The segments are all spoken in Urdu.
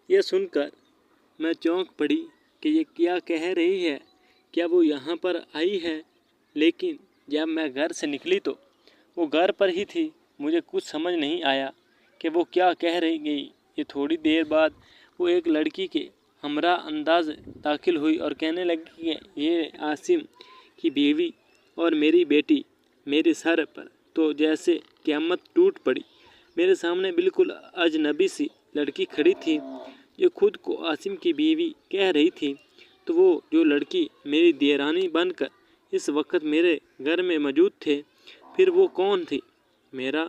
یہ سن کر میں چونک پڑی کہ یہ کیا کہہ رہی ہے، کیا وہ یہاں پر آئی ہے؟ لیکن جب میں گھر سے نکلی تو وہ گھر پر ہی تھی۔ مجھے کچھ سمجھ نہیں آیا کہ وہ کیا کہہ رہی گئی۔ یہ تھوڑی دیر بعد وہ ایک لڑکی کے ہمراہ انداز داخل ہوئی اور کہنے لگی کہ یہ عاصم کی بیوی اور میری بیٹی۔ میرے سر پر تو جیسے قیامت ٹوٹ پڑی۔ میرے سامنے بالکل اجنبی سی لڑکی کھڑی تھی جو خود کو عاصم کی بیوی کہہ رہی تھی۔ تو وہ جو لڑکی میری دیرانی بن کر اس وقت میرے گھر میں موجود تھے، پھر وہ کون تھی؟ میرا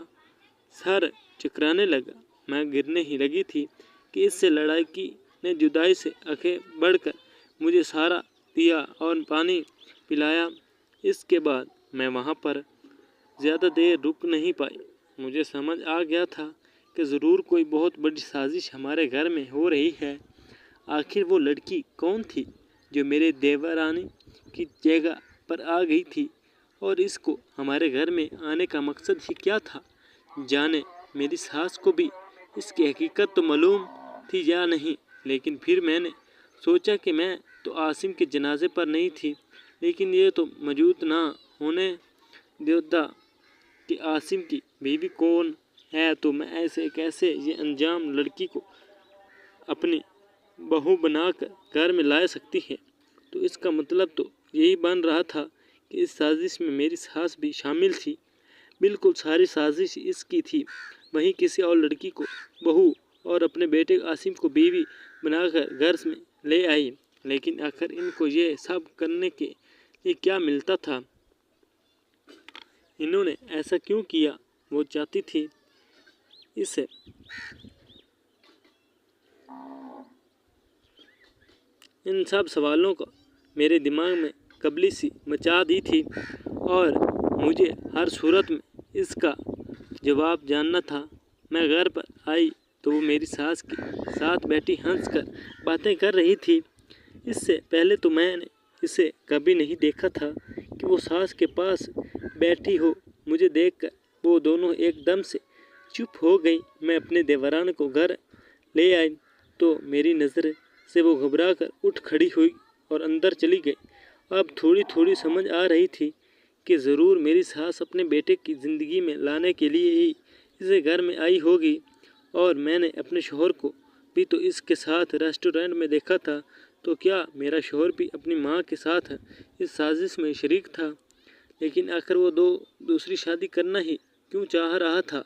سر چکرانے لگا۔ میں گرنے ہی لگی تھی کہ اس سے لڑکی نے جدائی سے آنکھیں بڑھ کر مجھے سہارا دیا اور پانی پلایا۔ اس کے بعد میں وہاں پر زیادہ دیر رک نہیں پائی۔ مجھے سمجھ آ گیا تھا کہ ضرور کوئی بہت بڑی سازش ہمارے گھر میں ہو رہی ہے۔ آخر وہ لڑکی کون تھی جو میرے دیورانی کی جگہ پر آ گئی تھی، اور اس کو ہمارے گھر میں آنے کا مقصد ہی کیا تھا؟ جانے میری ساس کو بھی اس کی حقیقت تو معلوم تھی یا نہیں، لیکن پھر میں نے سوچا کہ میں تو عاصم کے جنازے پر نہیں تھی، لیکن یہ تو موجود نہ ہونے دیتا کہ عاصم کی بیوی کون ہے، تو میں ایسے کیسے یہ انجام لڑکی کو اپنی بہو بنا کر گھر میں لا سکتی ہے؟ تو اس کا مطلب تو یہی بن رہا تھا کہ اس سازش میں میری ساس بھی شامل تھی۔ بالکل ساری سازش اس کی تھی۔ وہیں کسی اور لڑکی کو بہو اور اپنے بیٹے عاصم کو بیوی بنا کر گھر میں لے آئی۔ لیکن آخر ان کو یہ سب کرنے کے لیے کیا ملتا تھا؟ انہوں نے ایسا کیوں کیا؟ وہ چاہتی تھی اسے ان سب سوالوں کا میرے دماغ میں قبلی سی مچا دی تھی، اور مجھے ہر صورت میں اس کا جواب جاننا تھا۔ میں گھر پر آئی تو وہ میری ساس کے ساتھ بیٹھی ہنس کر باتیں کر رہی تھی۔ اس سے پہلے تو میں نے اسے کبھی نہیں دیکھا تھا کہ وہ ساس کے پاس بیٹھی ہو۔ مجھے دیکھ کر وہ دونوں ایک دم سے چپ ہو گئیں۔ میں اپنے دیوران کو گھر لے آئی تو میری نظر سے وہ گھبرا کر اٹھ کھڑی ہوئی اور اندر چلی گئی۔ اب تھوڑی تھوڑی سمجھ آ رہی تھی کہ ضرور میری ساس اپنے بیٹے کی زندگی میں لانے کے لیے ہی اسے گھر میں آئی ہوگی، اور میں نے اپنے شوہر کو بھی تو اس کے ساتھ ریسٹورنٹ میں دیکھا تھا۔ تو کیا میرا شوہر بھی اپنی ماں کے ساتھ اس سازش میں شریک تھا؟ لیکن آخر وہ دوسری شادی کرنا ہی کیوں چاہ رہا تھا؟